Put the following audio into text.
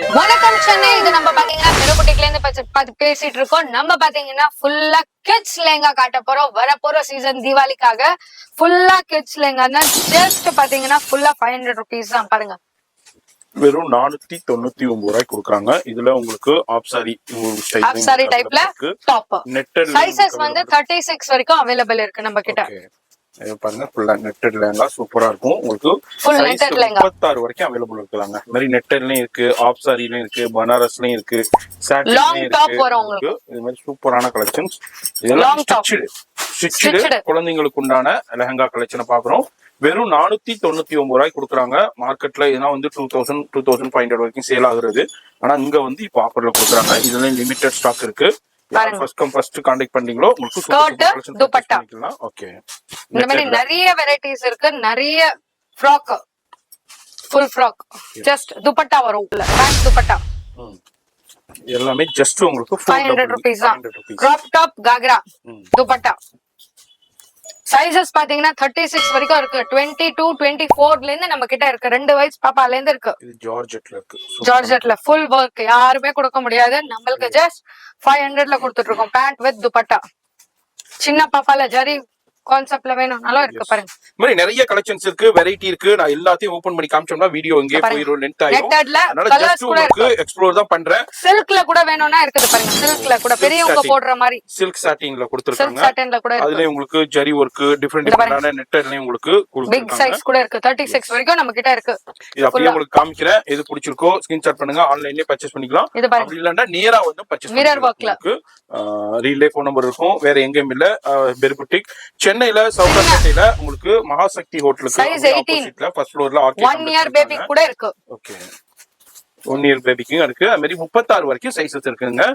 வணக்கம் சென்னை. இது நம்ம பாத்தீங்கன்னா பெருக்குட்டில இருந்து பேசிட்டு இருக்கோம். நம்ம பாத்தீங்கன்னா ஃபுல்லா கிட்ஸ் லெங்கா காட்ட போறோம். வரப்போற சீசன் தீபாவளிக்காக ஃபுல்லா கிட்ஸ் லெங்கா ஜஸ்ட் பாத்தீங்கன்னா ஃபுல்லா 500 rupees தான். பாருங்க, வெறும் 499 ரூபாய் கொடுக்குறாங்க. இதுல உங்களுக்கு ஆப் சாரி டைப்ல டாப் சைஸஸ் வந்து 36 வரைக்கும் அவைலபிள் இருக்கு நம்ம கிட்ட. பாருங்க, ஃபுல்லா நெட்டட் லெஹங்கா சூப்பரா இருக்கும். உங்களுக்கு ஃபுல் நெட்டட் லெஹங்கா 36 வரைக்கும் அவைலபிள் இருக்குலாங்க. இந்த மாதிரி நெட்டட்லயும் இருக்கு, ஆப் சாரிலயும் இருக்கு, பனாரஸ்லயும் இருக்கு, லாங் டாப் வரும் உங்களுக்கு. இது மாதிரி சூப்பரான கலெக்ஷன்ஸ். இதெல்லாம் ஸ்டிச்சடு குழந்தைங்களுக்கு உண்டான லெஹங்கா கலெக்ஷனை பாக்குறோம். வெறும் 499 ரூபாய் கொடுக்குறாங்க. மார்க்கெட்ல இதெல்லாம் வந்து 2500 வரைக்கும் சேல் ஆகுறது. ஆனா இங்க வந்து இப்ப ஆஃபர்ல கொடுக்குறாங்க. இதுல லிமிடெட் ஸ்டாக் இருக்கு. ஃபர்ஸ்ட் கான்டாக்ட் பண்ணீங்களோ உங்களுக்கு துப்பட்டா. ஓகே, இந்த மாதிரி நிறைய வெரைட்டிஸ் இருக்கு. நிறைய frock, full frock, just dupatta வரும். பேண்ட் துப்பட்டா எல்லாமே ஜஸ்ட் உங்களுக்கு 500 rupees தான். Crop top ghagra dupatta sizes பாத்தீங்கன்னா 36 வரைக்கும் இருக்கு. 22 24ல இருந்து நம்ம கிட்ட இருக்கு. 2 வயசு பாப்பால இருந்து இருக்கு. இது ஜார்ஜெட்ல இருக்கு. ஜார்ஜெட்ல ஃபுல் ஒர்க் யாருமே கொடுக்க முடியாது. நம்மளுக்கு ஜஸ்ட் 500ல கொடுத்துட்டு இருக்கோம். Pant with dupatta. சின்ன பாப்பால ஜரி கான்செப்ட்ல வேணும்னாலும் இருக்கு. பாருங்க, இந்த மாதிரி நிறைய கலெக்ஷன்ஸ் இருக்கு, வெரைட்டி இருக்கு. நான் எல்லாத்தையும் ஓபன் பண்ணி காமிச்சோம்னா வீடியோ இங்கே போயிடும், லென்த் ஆயிடும். அதனால ஜஸ்ட் உங்களுக்கு எக்ஸ்ப்ளோர் தான் பண்றேன். சில்க்ல கூட வேணும்னா இருக்குது. பாருங்க, சில்க்ல கூட பெரியவங்க போடுற மாதிரி சில்க் சாட்டின்ல கொடுத்திருக்காங்க. சில்க் சாட்டின்ல கூட இருக்கு. அதுலயே உங்களுக்கு ஜரி வர்க், டிஃபரண்டான நெட்டட்லயும் உங்களுக்கு பிக் சைஸ் கூட இருக்கு. 36 வரைக்கும் நம்ம கிட்ட இருக்கு. இது அப்படியே உங்களுக்கு காமிக்கிறேன். எது பிடிச்சிருக்கோ ஸ்கிரீன்ஷாட் பண்ணுங்க, ஆன்லைன்லயே பர்ச்சேஸ் பண்ணிக்கலாம். அப்படி இல்லன்னா நேரா வந்து பர்ச்சேஸ் மிரர் வர்க்ல ரீலே ஃபோன் நம்பர் இருக்கும். வேற எங்கேயும் இல்ல. பெருபுட்டிக் சென்னையில சவுத் உங்களுக்கு மகாசக்தி ஹோட்டலுக்கு ஆப்போசிட்ல ஃபர்ஸ்ட் ஃப்ளோர்ல 1 இயர் பேபி கூட இருக்கு. ஓகே, 1 இயர் பேபிக்கும் இருக்கு. அது மாதிரி 36 வரைக்கும் சைஸஸ் இருக்குங்க.